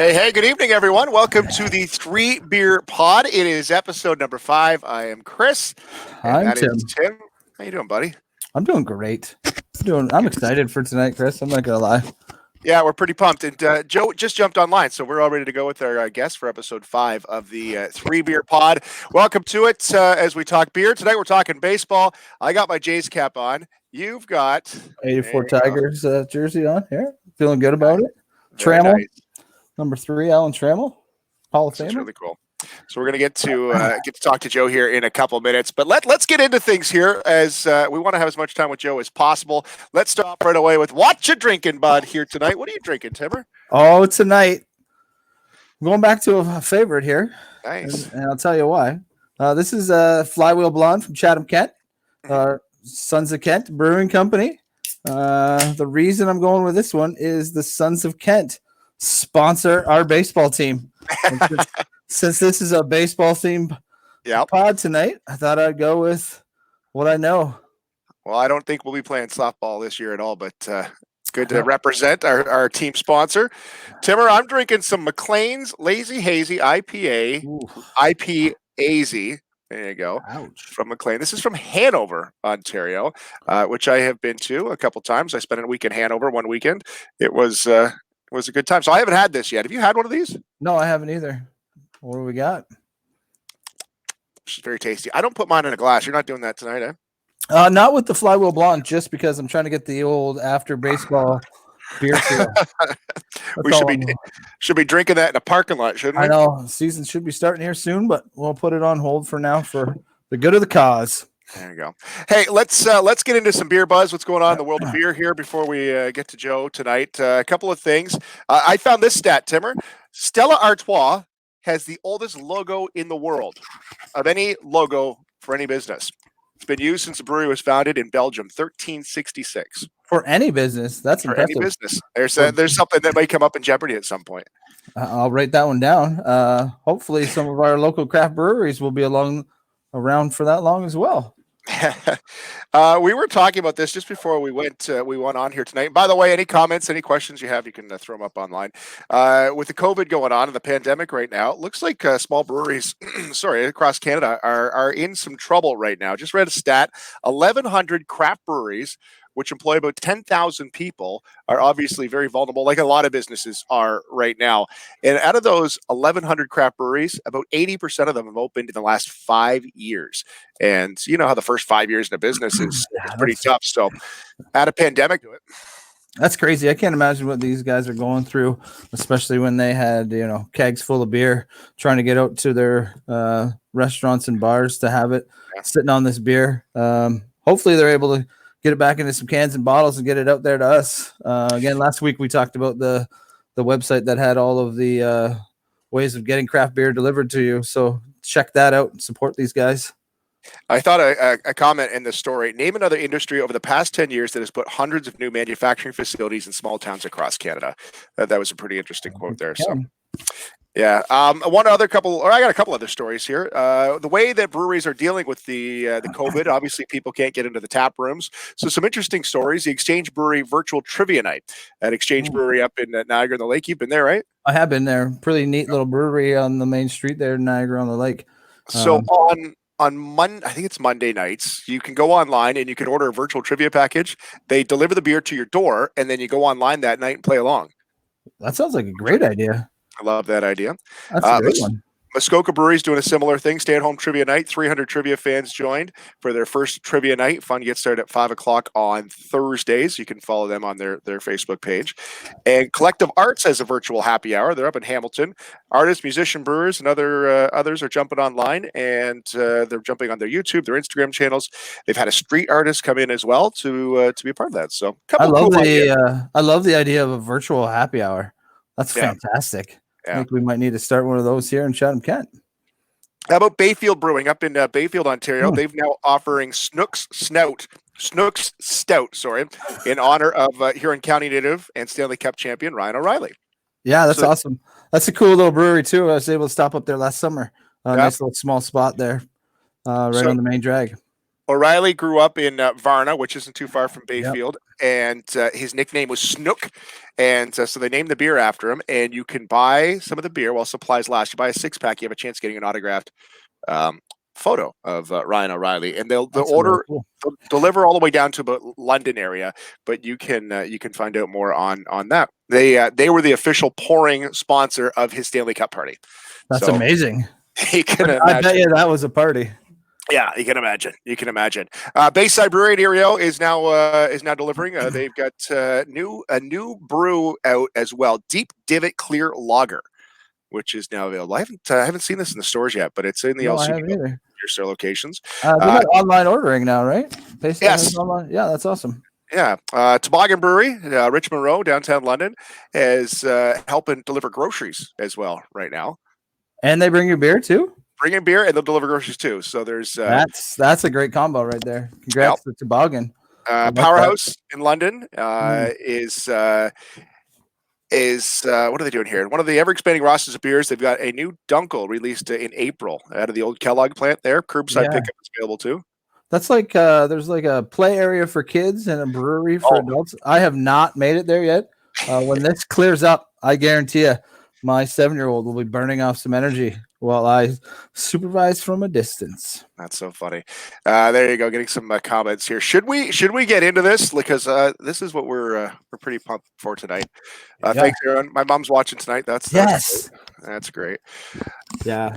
Hey, good evening, everyone. Welcome to the 3BeerPod. It is episode number 5. I am Chris, and I'm that Tim. is Tim. How you doing, buddy? I'm doing great. I'm excited for tonight, Chris. I'm not gonna lie. Yeah, we're pretty pumped. And Joe just jumped online, so we're all ready to go with our guest for episode 5 of the 3BeerPod. Welcome to it as we talk beer. Tonight we're talking baseball. I got my Jays cap on. You've got 84 Tigers jersey on here. Feeling good about it. Very Trammell, nice. number 3, Alan Trammell, Hall of That's Famer. really cool. So we're going to get to talk to Joe here in a couple of minutes, but let's get into things here as we want to have as much time with Joe as possible. Let's start right away with what you drinking, bud, here tonight. What are you drinking, Timmer? Oh, tonight. I'm going back to a favorite here. Nice. And I'll tell you why. This is Flywheel Blonde from Chatham, Kent. Sons of Kent Brewing Company. The reason I'm going with this one is the Sons of Kent sponsor our baseball team. Since this is a baseball themed pod tonight, I thought I'd go with what I know. Well, I don't think we'll be playing softball this year at all, but good to represent our team sponsor. Timmer, I'm drinking some McLean's Lazy Hazy IPA, IPAZ. There you go. Ouch. From McLean. This is from Hanover, Ontario, which I have been to a couple times. I spent a week in Hanover one weekend. It was a good time. So I haven't had this yet. Have you had one of these? No, I haven't either. What do we got? It's very tasty. I don't put mine in a glass. You're not doing that tonight, eh? Not with the Flywheel Blonde, just because I'm trying to get the old after baseball beer feel. We should be drinking that in a parking lot, shouldn't we? I know. Season should be starting here soon, but we'll put it on hold for now for the good of the cause. There you go. Hey, let's get into some beer buzz. What's going on in the world of beer here before we get to Joe tonight? A couple of things. I found this stat, Timmer. Stella Artois has the oldest logo in the world of any logo for any business. It's been used since the brewery was founded in Belgium, 1366. For any business, that's for impressive. Any business. There's something that might come up in jeopardy at some point. I'll write that one down. Hopefully, some of our local craft breweries will be around for that long as well. We were talking about this just before we went on here tonight. By the way, any comments, any questions you have, you can throw them up online. With the COVID going on and the pandemic right now, it looks like small breweries, across Canada are in some trouble right now. Just read a stat: 1,100 craft breweries, which employ about 10,000 people, are obviously very vulnerable, like a lot of businesses are right now. And out of those 1,100 craft breweries, about 80% of them have opened in the last 5 years. And you know how the first 5 years in a business is pretty tough. So add a pandemic to it. That's crazy. I can't imagine what these guys are going through, especially when they had, kegs full of beer, trying to get out to their restaurants and bars to have it sitting on this beer. Hopefully they're able to get it back into some cans and bottles and get it out there to us. Again, last week we talked about the website that had all of the ways of getting craft beer delivered to you. So check that out and support these guys. I thought a comment in the story: name another industry over the past 10 years that has put hundreds of new manufacturing facilities in small towns across Canada. That was a pretty interesting quote there. So. Yeah. I got a couple other stories here. The way that breweries are dealing with the COVID, obviously people can't get into the tap rooms. So some interesting stories. The Exchange Brewery virtual trivia night at Exchange Brewery up in Niagara on the Lake. You've been there, right? I have been there. Pretty neat little brewery on the main street there in Niagara on the Lake. So on Monday, I think it's Monday nights, you can go online and you can order a virtual trivia package. They deliver the beer to your door, and then you go online that night and play along. That sounds like a great idea. I love that idea. That's a great one. Muskoka Brewery's doing a similar thing. Stay-at-home trivia night. 300 trivia fans joined for their first trivia night. Fun gets started at 5 o'clock on Thursdays. You can follow them on their Facebook page. And Collective Arts has a virtual happy hour. They're up in Hamilton. Artists, musician, brewers, and others are jumping online, and they're jumping on their YouTube, their Instagram channels. They've had a street artist come in as well to be a part of that. So I love the idea of a virtual happy hour. That's fantastic. I think we might need to start one of those here in Chatham, Kent. How about Bayfield Brewing up in Bayfield, Ontario? They've now offering Snook's Stout, in honor of Huron County native and Stanley Cup champion Ryan O'Reilly. Yeah, that's awesome. That's a cool little brewery too. I was able to stop up there last summer. Nice little small spot there, on the main drag. O'Reilly grew up in Varna, which isn't too far from Yep. Bayfield, and his nickname was Snook, and so they named the beer after him. And you can buy some of the beer while supplies last. You buy a 6-pack, you have a chance of getting an autographed um, photo of Ryan O'Reilly, and they'll That's really order. cool. They'll deliver all the way down to about London area, but you can find out more on that. They were the official pouring sponsor of his Stanley Cup party. That's So amazing. you can I imagine. bet you that was a party. Yeah, you can imagine. You can imagine. Bayside Brewery in Erio is now delivering. They've got a new brew out as well, Deep Divot Clear Lager, which is now available. I haven't seen this in the stores yet, but it's in the No, I LCB haven't either. your store locations. They got online ordering now, right? Basically Yes. online. Yeah, that's awesome. Yeah, Toboggan Brewery, Richmond Row, downtown London, is helping deliver groceries as well right now. And they bring you beer too? Bring in beer and they'll deliver groceries too. So there's that's a great combo right there. Congrats to Toboggan. Powerhouse in London is what are they doing here? One of the ever expanding rosters of beers. They've got a new Dunkel released in April out of the old Kellogg plant there. Curbside pickup is available too. That's like there's like a play area for kids and a brewery for adults. I have not made it there yet. When this clears up, I guarantee you my 7-year-old will be burning off some energy while I supervise from a distance. That's so funny. There you go. Getting some comments here. Should we get into this? Because this is what we're pretty pumped for tonight. Thanks, Aaron. My mom's watching tonight. That's great. Yeah.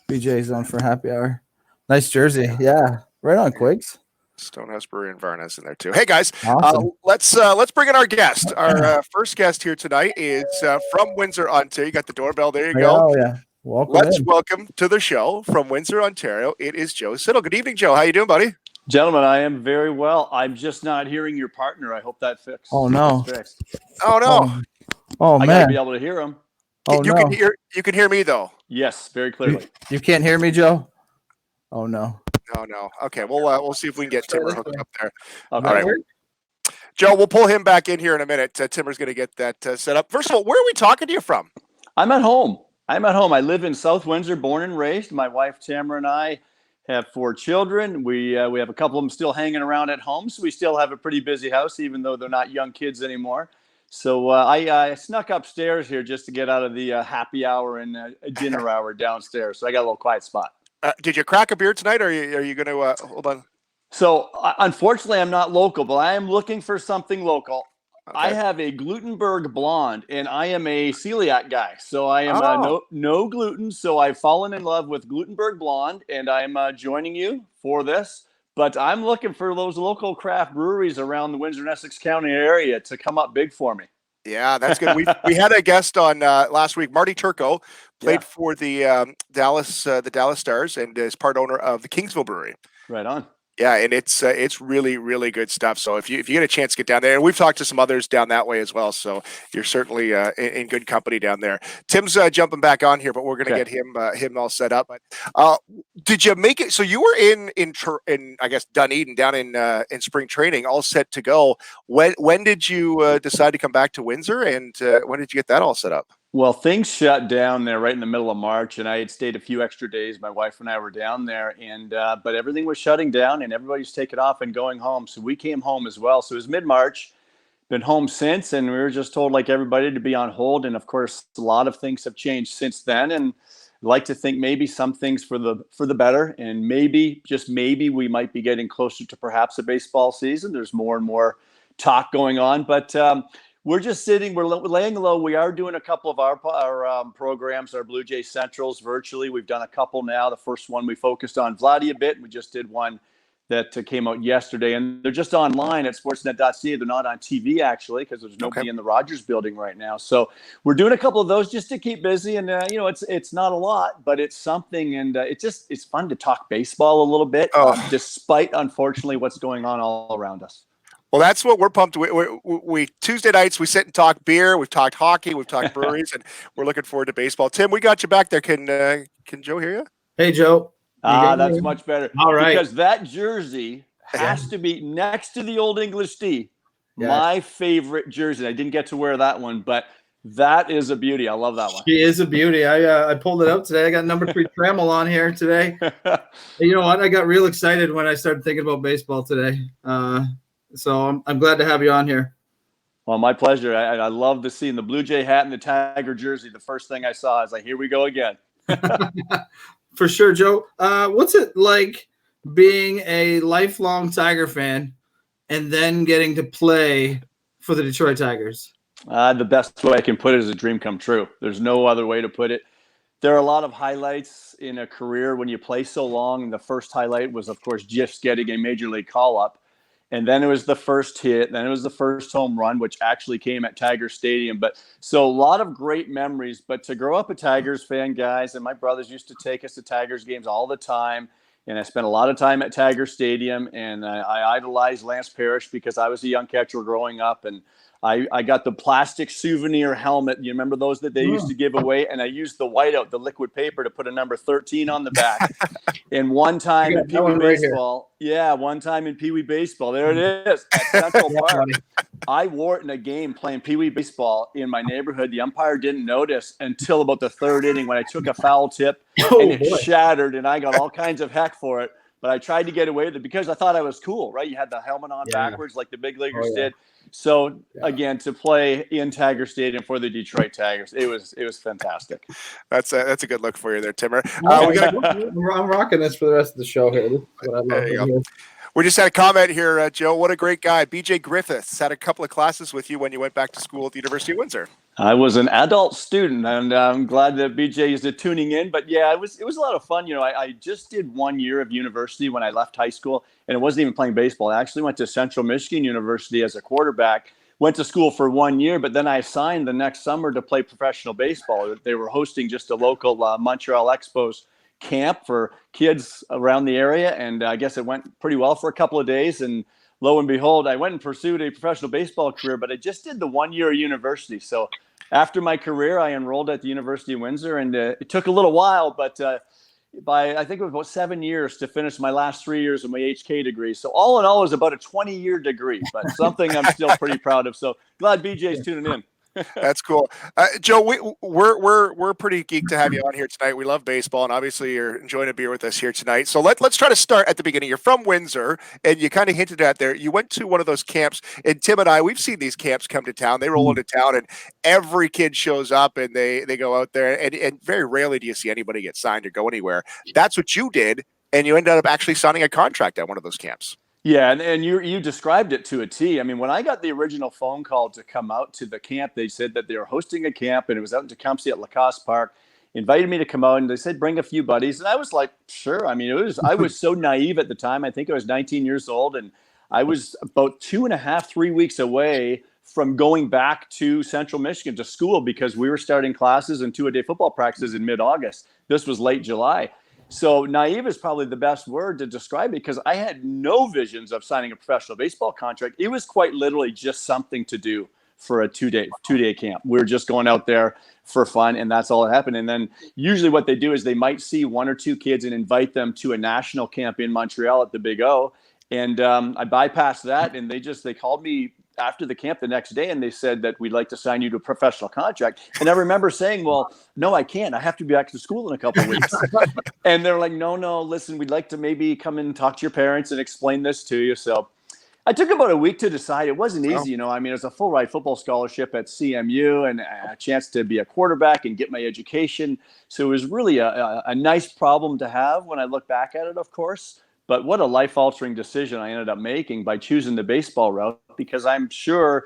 BJ's on for happy hour. Nice jersey. Yeah. Right on, Quakes. Stonehouse Brewery and Varna's in there too. Hey guys, awesome. Let's bring in our guest. Our first guest here tonight is from Windsor, Ontario. You got the doorbell. There you go. Oh yeah. Welcome to the show from Windsor, Ontario. It is Joe Siddall. Good evening, Joe. How you doing, buddy? Gentlemen, I am very well. I'm just not hearing your partner. I hope that fixed. Oh no. Oh no. Oh man. I gotta be able to hear him. You can hear me though. Yes, very clearly. You can't hear me, Joe? Oh no. No. Okay, we'll see if we can get Timmer hooked up there. Okay. All right, Joe. We'll pull him back in here in a minute. Timmer's going to get that set up. First of all, where are we talking to you from? I'm at home. I live in South Windsor, born and raised. My wife Tamara and I have 4 children. We have a couple of them still hanging around at home, so we still have a pretty busy house, even though they're not young kids anymore. So I snuck upstairs here just to get out of the happy hour and dinner hour downstairs. So I got a little quiet spot. Did you crack a beer tonight, or are you going to hold on? So unfortunately, I'm not local, but I am looking for something local. Okay. I have a Glutenberg blonde, and I am a celiac guy. So I am no gluten. So I've fallen in love with Glutenberg blonde, and I'm joining you for this. But I'm looking for those local craft breweries around the Windsor and Essex County area to come up big for me. Yeah, that's good. We had a guest on last week, Marty Turco, played for the Dallas Stars, and is part owner of the Kingsville Brewery. Right on. Yeah, and it's really, really good stuff. So if you get a chance to get down there, and we've talked to some others down that way as well, so you're certainly in good company down there. Tim's jumping back on here, but we're going to get him all set up. But did you make it? So you were in I guess Dunedin down in spring training, all set to go. When did you decide to come back to Windsor, and when did you get that all set up? Well, things shut down there right in the middle of March, and I had stayed a few extra days. My wife and I were down there, and but everything was shutting down, and everybody's taking off and going home. So we came home as well. So it was mid-March, been home since, and we were just told, like everybody, to be on hold. And of course, a lot of things have changed since then, and I'd like to think maybe some things for the better, and maybe, just maybe, we might be getting closer to perhaps a baseball season. There's more and more talk going on, but we're just sitting, we're laying low. We are doing a couple of our programs, our Blue Jay Centrals virtually. We've done a couple now. The first one we focused on Vladdy a bit. We just did one that came out yesterday, and they're just online at sportsnet.ca. They're not on TV, actually, because there's nobody in the Rogers building right now. So we're doing a couple of those just to keep busy, and it's not a lot, but it's something, and it's fun to talk baseball a little bit, despite, unfortunately, what's going on all around us. Well, that's what we're pumped. We Tuesday nights we sit and talk beer. We've talked hockey. We've talked breweries, and we're looking forward to baseball. Tim, we got you back there. Can Joe hear you? Hey, Joe. That's much better. All right. Because that jersey has to be next to the Old English D. Yes. My favorite jersey. I didn't get to wear that one, but That is a beauty. I love that one. She is a beauty. I pulled it out today. I got number 3 Trammell on here today. You know what? I got real excited when I started thinking about baseball today. So I'm glad to have you on here. Well, my pleasure. I love to see the Blue Jay hat and the Tiger jersey. The first thing I saw, I was like, here we go again. For sure, Joe. What's it like being a lifelong Tiger fan and then getting to play for the Detroit Tigers? The best way I can put it is a dream come true. There's no other way to put it. There are a lot of highlights in a career when you play so long. The first highlight was, of course, just getting a major league call-up. And then it was the first hit. Then it was the first home run, which actually came at Tiger Stadium. But so a lot of great memories. But to grow up a Tigers fan, guys, and my brothers used to take us to Tigers games all the time. And I spent a lot of time at Tiger Stadium. And I idolized Lance Parrish because I was a young catcher growing up. And I got the plastic souvenir helmet. You remember those that they used to give away? And I used the whiteout, the liquid paper, to put a number 13 on the back. And one time in Pee Wee baseball, one time in Pee Wee baseball, there it is at Central Park. I wore it in a game playing Pee Wee baseball in my neighborhood. The umpire didn't notice until about the third inning when I took a foul tip and it shattered, and I got all kinds of heck for it. But I tried to get away with it because I thought I was cool, right? You had the helmet on backwards like the big leaguers did. So again, to play in Tiger Stadium for the Detroit Tigers, it was fantastic. That's a good look for you there, Timmer. I'm rocking this for the rest of the show here. This is what I love there you go. We just had a comment here, Joe. What a great guy. BJ Griffiths had a couple of classes with you when you went back to school at the University of Windsor. I was an adult student, and I'm glad that BJ is tuning in. But yeah, it was a lot of fun. You know, I just did 1 year of university when I left high school, and it wasn't even playing baseball. I actually went to Central Michigan University as a quarterback. Went to school for 1 year, but then I signed the next summer to play professional baseball. They were hosting just a local Montreal Expos camp for kids around the area, and I guess it went pretty well for a couple of days. And lo and behold, I went and pursued a professional baseball career, but I just did the 1 year of university. So after my career, I enrolled at the University of Windsor, and it took a little while, but I think it was about 7 years to finish my last 3 years of my HK degree. So all in all, it was about a 20-year degree, but something I'm still pretty proud of. So glad BJ's tuning in. That's cool. Joe, we're pretty geeked to have you on here tonight. We love baseball, and obviously you're enjoying a beer with us here tonight. So let's try to start at the beginning. You're from Windsor, and you kind of hinted at there. You went to one of those camps, and Tim and I, we've seen these camps come to town. They roll into town, and every kid shows up, and they go out there, and very rarely do you see anybody get signed or go anywhere. That's what you did, and you ended up actually signing a contract at one of those camps. Yeah, and you described it to a T. I mean, when I got the original phone call to come out to the camp, they said that they were hosting a camp, and it was out in Tecumseh at Lacoste Park. Invited me to come out, and they said, bring a few buddies. And I was like, sure. I mean, I was so naive at the time. I think I was 19 years old, and I was about 2.5, 3 weeks away from going back to Central Michigan to school because we were starting classes and 2-a-day football practices in mid-August. This was late July. So naive is probably the best word to describe it because I had no visions of signing a professional baseball contract. It was quite literally just something to do for a two-day camp. We were just going out there for fun, and that's all that happened. And then usually what they do is they might see 1 or 2 kids and invite them to a national camp in Montreal at the Big O. And I bypassed that, and they called me after the camp the next day, and they said that we'd like to sign you to a professional contract. And I remember saying, well, no, I can't. I have to be back to school in a couple of weeks. And they're like, no, listen, we'd like to maybe come and talk to your parents and explain this to you. So I took about a week to decide. It wasn't easy, you know. I mean, it was a full ride football scholarship at CMU and a chance to be a quarterback and get my education. So it was really a nice problem to have when I look back at it, of course. But what a life-altering decision I ended up making by choosing the baseball route, because I'm sure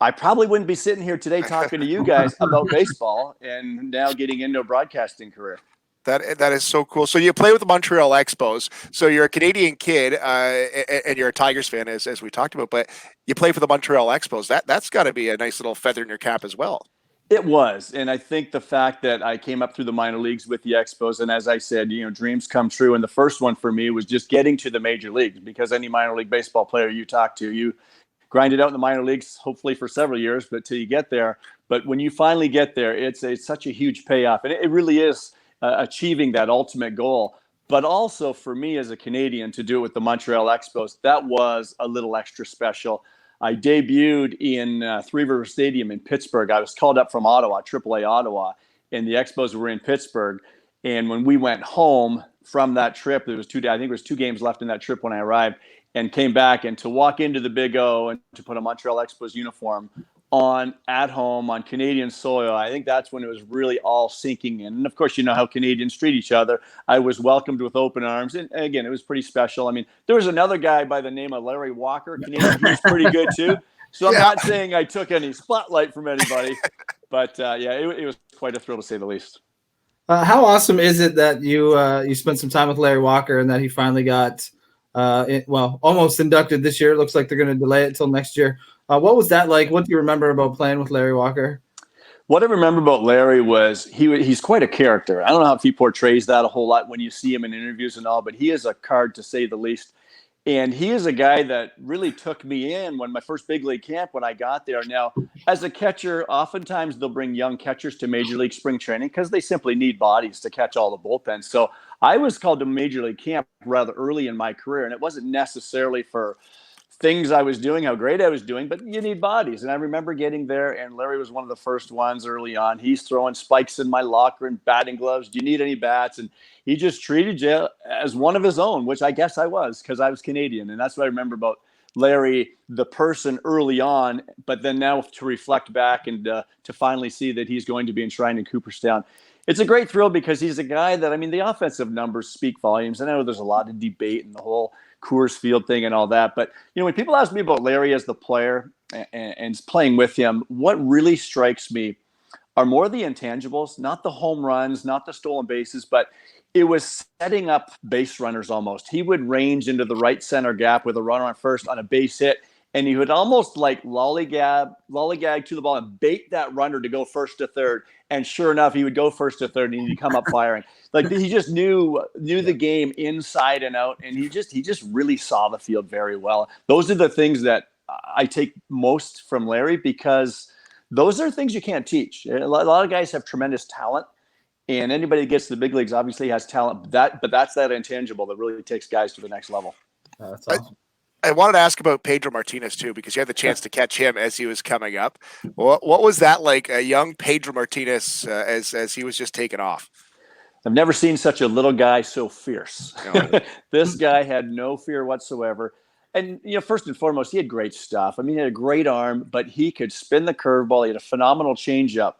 I probably wouldn't be sitting here today talking to you guys about baseball and now getting into a broadcasting career. That is so cool. So you play with the Montreal Expos. So you're a Canadian kid, and you're a Tigers fan, as we talked about. But you play for the Montreal Expos. That's got to be a nice little feather in your cap as well. It was. And I think the fact that I came up through the minor leagues with the Expos, and as I said, you know, dreams come true. And the first one for me was just getting to the major leagues, because any minor league baseball player you talk to, you grind it out in the minor leagues, hopefully for several years, but till you get there. But when you finally get there, it's such a huge payoff. And it really is achieving that ultimate goal. But also for me as a Canadian to do it with the Montreal Expos, that was a little extra special. I debuted in 3 River Stadium in Pittsburgh. I was called up from Ottawa, AAA Ottawa, and the Expos were in Pittsburgh. And when we went home from that trip, there was 2 days. I think there was 2 games left in that trip when I arrived, and came back, and to walk into the Big O and to put a Montreal Expos uniform on at home on Canadian soil, I think that's when it was really all sinking in. And of course, you know how Canadians treat each other. I was welcomed with open arms, and again, it was pretty special. I mean, there was another guy by the name of Larry Walker, Canadian. He was pretty good too. So I'm not saying I took any spotlight from anybody, but it was quite a thrill to say the least. How awesome is it that you spent some time with Larry Walker and that he finally got almost inducted this year? It looks like they're going to delay it till next year. What was that like? What do you remember about playing with Larry Walker? What I remember about Larry was he's quite a character. I don't know if he portrays that a whole lot when you see him in interviews and all, but he is a card to say the least. And he is a guy that really took me in when my first big league camp when I got there. Now, as a catcher, oftentimes they'll bring young catchers to Major League spring training because they simply need bodies to catch all the bullpens. So I was called to Major League camp rather early in my career, and it wasn't necessarily for things I was doing, how great I was doing, but you need bodies. And I remember getting there, and Larry was one of the first ones early on. He's throwing spikes in my locker and batting gloves. Do you need any bats? And he just treated you as one of his own, which I guess I was because I was Canadian. And that's what I remember about Larry, the person early on, but then now to reflect back and to finally see that he's going to be enshrined in Cooperstown. It's a great thrill because he's a guy that, I mean, the offensive numbers speak volumes. I know there's a lot of debate in the whole Coors Field thing and all that. But, you know, when people ask me about Larry as the player and playing with him, what really strikes me are more the intangibles, not the home runs, not the stolen bases, but it was setting up base runners almost. He would range into the right center gap with a runner on first on a base hit, and he would almost like lollygag to the ball and bait that runner to go first to third. And sure enough, he would go first to third and he'd come up firing. Like he just knew the game inside and out, and he just really saw the field very well. Those are the things that I take most from Larry because those are things you can't teach. A lot of guys have tremendous talent, and anybody that gets to the big leagues obviously has talent. But that's that intangible that really takes guys to the next level. That's awesome. I wanted to ask about Pedro Martinez too, because you had the chance to catch him as he was coming up. What was that like, a young Pedro Martinez as he was just taking off? I've never seen such a little guy so fierce. No. This guy had no fear whatsoever. And, you know, first and foremost, he had great stuff. I mean, he had a great arm, but he could spin the curveball. He had a phenomenal changeup.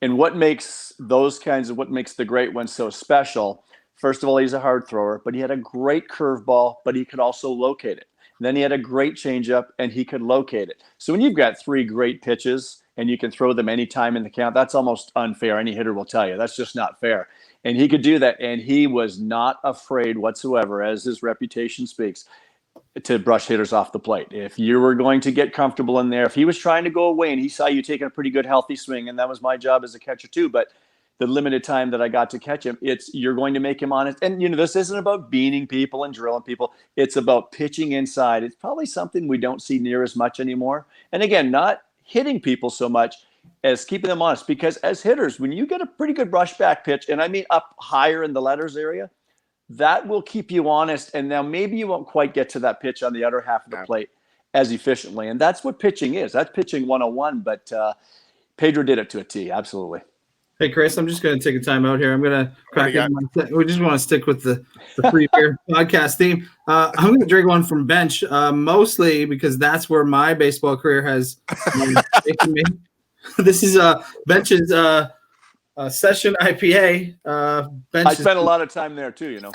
And what makes the great ones so special, first of all, he's a hard thrower, but he had a great curveball, but he could also locate it. And then he had a great changeup, and he could locate it. So when you've got 3 great pitches and you can throw them anytime in the count, that's almost unfair. Any hitter will tell you that's just not fair. And he could do that, and he was not afraid whatsoever, as his reputation speaks, to brush hitters off the plate. If you were going to get comfortable in there, if he was trying to go away and he saw you taking a pretty good healthy swing, and that was my job as a catcher too, but the limited time that I got to catch him, you're going to make him honest. And, you know, this isn't about beaning people and drilling people. It's about pitching inside. It's probably something we don't see near as much anymore. And again, not hitting people so much as keeping them honest, because as hitters, when you get a pretty good brush back pitch, and I mean up higher in the letters area, that will keep you honest. And now maybe you won't quite get to that pitch on the other half of the plate as efficiently. And that's what pitching is. That's pitching 101. But Pedro did it to a T. Absolutely. Hey, Chris, I'm just going to take a time out here. I'm going to crack in. We just want to stick with the 3Beer podcast theme. I'm going to drink one from Bench, mostly because that's where my baseball career has taken me. This is Bench's session IPA. I spent a lot of time there too, you know.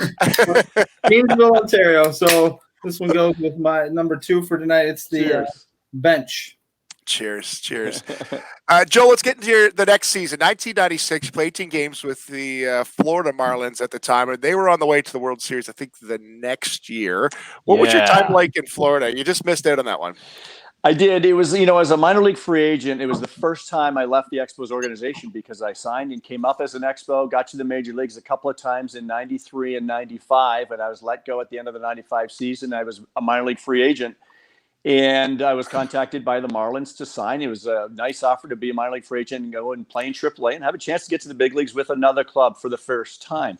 Gainesville, Ontario. So this one goes with my number 2 for tonight. It's the Bench. Cheers. Joe, let's get into the next season. 1996, you played 18 games with the Florida Marlins at the time, and they were on the way to the World Series, I think, the next year. What was your time like in Florida? You just missed out on that one. I did. It was, you know, as a minor league free agent, it was the first time I left the Expos organization because I signed and came up as an Expo, got to the major leagues a couple of times in 93 and 95, and I was let go at the end of the 95 season. I was a minor league free agent. And I was contacted by the Marlins to sign. It was a nice offer to be a minor league free agent and go and play in AAA and have a chance to get to the big leagues with another club for the first time.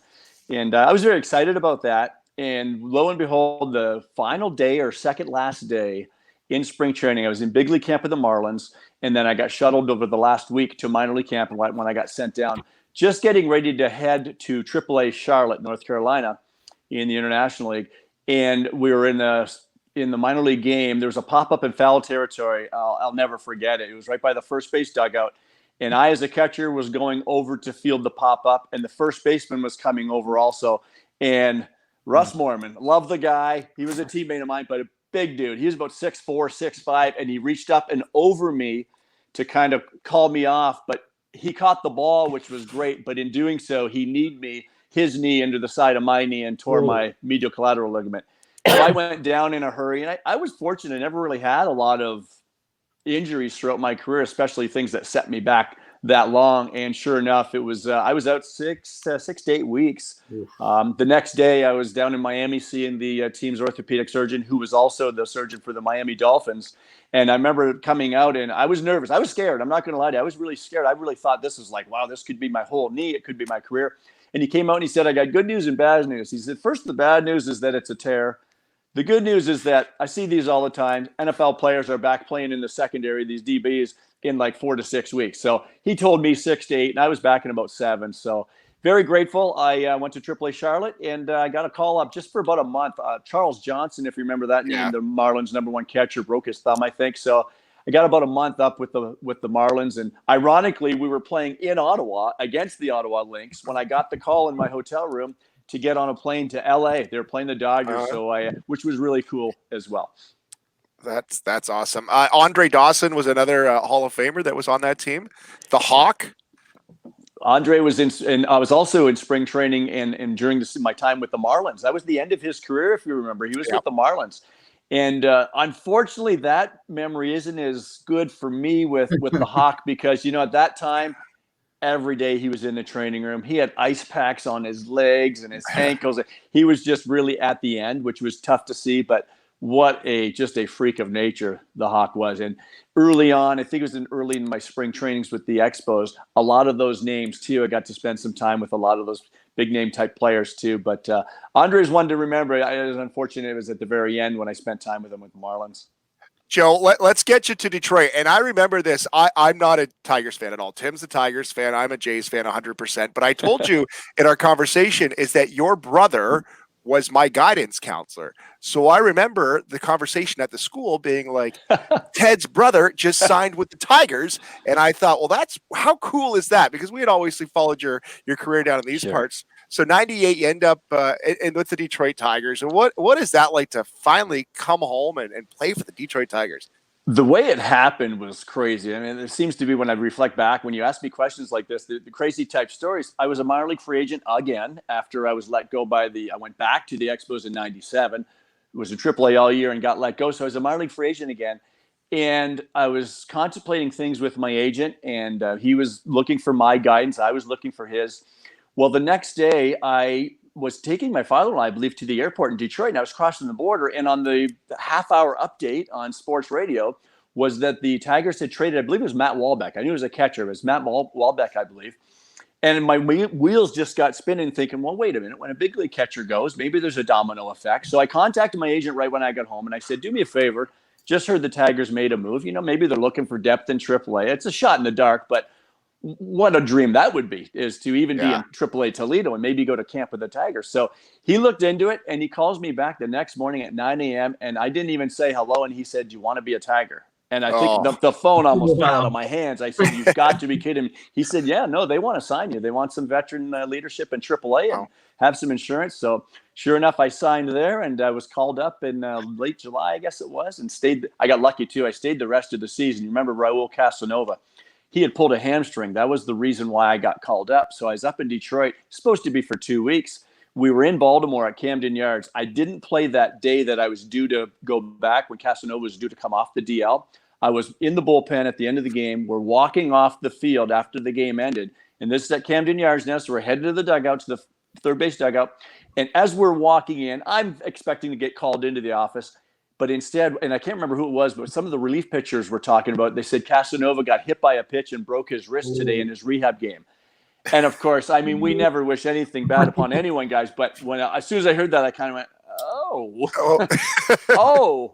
And I was very excited about that. And lo and behold, the final day or second last day in spring training. I was in big league camp with the Marlins, and then I got shuttled over the last week to minor league camp when I got sent down. Just getting ready to head to AAA Charlotte, North Carolina, in the International League, and we were in the minor league game. There was a pop-up in foul territory. I'll never forget it. It was right by the first base dugout, and I, as a catcher, was going over to field the pop-up, and the first baseman was coming over also. And Russ Mormon, love the guy. He was a teammate of mine, but a big dude. He was about 6'4", 6'5", and he reached up and over me to kind of call me off, but he caught the ball, which was great. But in doing so, he kneed his knee into the side of my knee and tore my medial collateral ligament. So I went down in a hurry, and I was fortunate. I never really had a lot of injuries throughout my career, especially things that set me back that long. And sure enough, it was I was out 6 to 8 weeks. The next day, I was down in Miami seeing the team's orthopedic surgeon, who was also the surgeon for the Miami Dolphins. And I remember coming out, and I was nervous. I was scared. I'm not going to lie to you. I was really scared. I really thought this was like, wow, this could be my whole knee. It could be my career. And he came out and he said, I got good news and bad news. He said, first, the bad news is that it's a tear. The good news is that I see these all the time. NFL players are back playing in the secondary, these DBs, in like 4 to 6 weeks. So he told me 6 to 8, and I was back in about 7. So very grateful. I went to AAA Charlotte, and I got a call up just for about a month. Charles Johnson, if you remember that name, the Marlins' #1 catcher, broke his thumb, I think. So I got about a month up with the Marlins, and ironically, we were playing in Ottawa against the Ottawa Lynx when I got the call in my hotel room to get on a plane to LA. They were playing the Dodgers, which was really cool as well. That's awesome. Andre Dawson was another Hall of Famer that was on that team. The Hawk. Andre was and I was also in spring training and during my time with the Marlins. That was the end of his career, if you remember. He was with the Marlins. And unfortunately, that memory isn't as good for me with the Hawk because, at that time, every day he was in the training room. He had ice packs on his legs and his ankles. He was just really at the end, which was tough to see. But what just a freak of nature the Hawk was. And early on, I think it was early in my spring trainings with the Expos, a lot of those names too. I got to spend some time with a lot of those big name type players too. But Andre's one to remember. It was unfortunate it was at the very end when I spent time with him with the Marlins. Joe, let's get you to Detroit. And I remember this. I'm not a Tigers fan at all. Tim's a Tigers fan. I'm a Jays fan 100%. But I told you in our conversation is that your brother was my guidance counselor. So I remember the conversation at the school being like, Ted's brother just signed with the Tigers. And I thought, well, how cool is that? Because we had obviously followed your career down in these parts. So 98, you end up with the Detroit Tigers. And what is that like to finally come home and play for the Detroit Tigers? The way it happened was crazy. I mean, it seems to be when I reflect back, when you ask me questions like this, the crazy type stories. I was a minor league free agent again after I was let go I went back to the Expos in 97. Was in AAA all year and got let go. So I was a minor league free agent again. And I was contemplating things with my agent, and he was looking for my guidance. I was looking for his. Well, the next day I was taking my father-in-law, I believe, to the airport in Detroit, and I was crossing the border. And on the half-hour update on sports radio was that the Tigers had traded, I believe it was Matt Wahlbeck. I knew it was a catcher. It was Matt Wahlbeck, I believe. And my wheels just got spinning thinking, well, wait a minute. When a big league catcher goes, maybe there's a domino effect. So I contacted my agent right when I got home, and I said, do me a favor. Just heard the Tigers made a move. Maybe they're looking for depth in AAA. It's a shot in the dark, but what a dream that would be, is to even be in AAA Toledo and maybe go to camp with the Tigers. So he looked into it, and he calls me back the next morning at 9 a.m., and I didn't even say hello, and he said, do you want to be a Tiger? And I think the phone almost fell out of my hands. I said, you've got to be kidding me. He said, yeah, no, they want to sign you. They want some veteran leadership in AAA and have some insurance. So sure enough, I signed there, and I was called up in late July, I guess it was, and stayed. I got lucky, too. I stayed the rest of the season. You remember Raul Casanova? He had pulled a hamstring. That was the reason why I got called up. So I was up in Detroit, supposed to be for 2 weeks. We were in Baltimore at Camden Yards. I didn't play that day that I was due to go back when Casanova was due to come off the DL. I was in the bullpen at the end of the game. We're walking off the field after the game ended. And this is at Camden Yards now. So we're headed to the dugout, to the third base dugout. And as we're walking in, I'm expecting to get called into the office. But instead, and I can't remember who it was, but some of the relief pitchers were talking about, they said Casanova got hit by a pitch and broke his wrist today in his rehab game. And of course, I mean, we never wish anything bad upon anyone, guys. But as soon as I heard that, I kind of went, oh.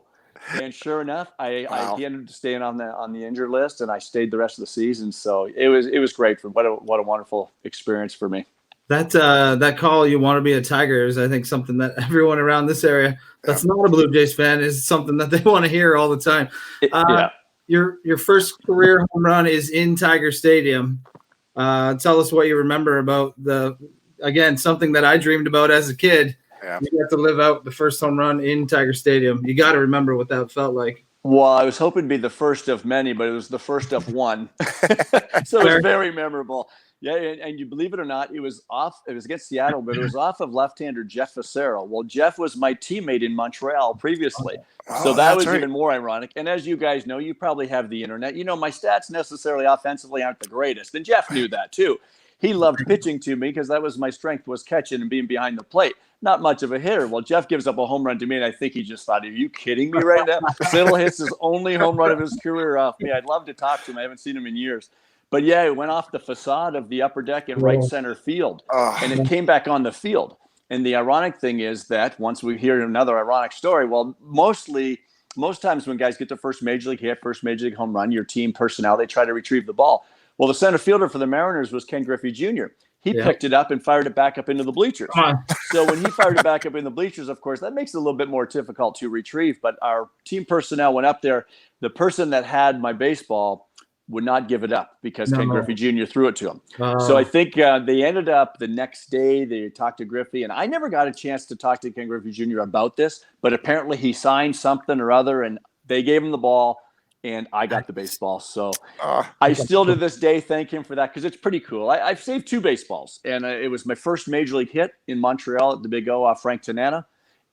And sure enough, he Wow. ended up staying on the injured list, and I stayed the rest of the season. So it was great. What a wonderful experience for me. That call, you want to be a Tiger, is I think something that everyone around this area that's not a Blue Jays fan is something that they want to hear all the time. Yeah. Your first career home run is in Tiger Stadium. Tell us what you remember about something that I dreamed about as a kid. Yeah. You got to live out the first home run in Tiger Stadium. You got to remember what that felt like. Well, I was hoping to be the first of many, but it was the first of one. So it was very memorable. Yeah, and you believe it or not, it was against Seattle, but it was off of left-hander Jeff Facero. Well, Jeff was my teammate in Montreal previously. So that was even more ironic. And as you guys know, you probably have the internet. You know, my stats necessarily offensively aren't the greatest. And Jeff knew that too. He loved pitching to me because that was my strength, was catching and being behind the plate. Not much of a hitter. Well, Jeff gives up a home run to me, and I think he just thought, are you kidding me right now? Siddall hits his only home run of his career off me. I'd love to talk to him. I haven't seen him in years. But, yeah, it went off the facade of the upper deck in right center field, and it came back on the field. And the ironic thing is that once we hear another ironic story, well, most times when guys get their first major league hit, first major league home run, your team personnel, they try to retrieve the ball. Well, the center fielder for the Mariners was Ken Griffey Jr. He picked it up and fired it back up into the bleachers. So when he fired it back up in the bleachers, of course, that makes it a little bit more difficult to retrieve. But our team personnel went up there. The person that had my baseball would not give it up because Ken Griffey Jr. threw it to him. So I think they ended up the next day, they talked to Griffey. And I never got a chance to talk to Ken Griffey Jr. about this, but apparently he signed something or other, and they gave him the ball. And I got the baseball. So I still to this day thank him for that because it's pretty cool. I've saved 2 baseballs. And it was my first major league hit in Montreal at the Big O off Frank Tanana.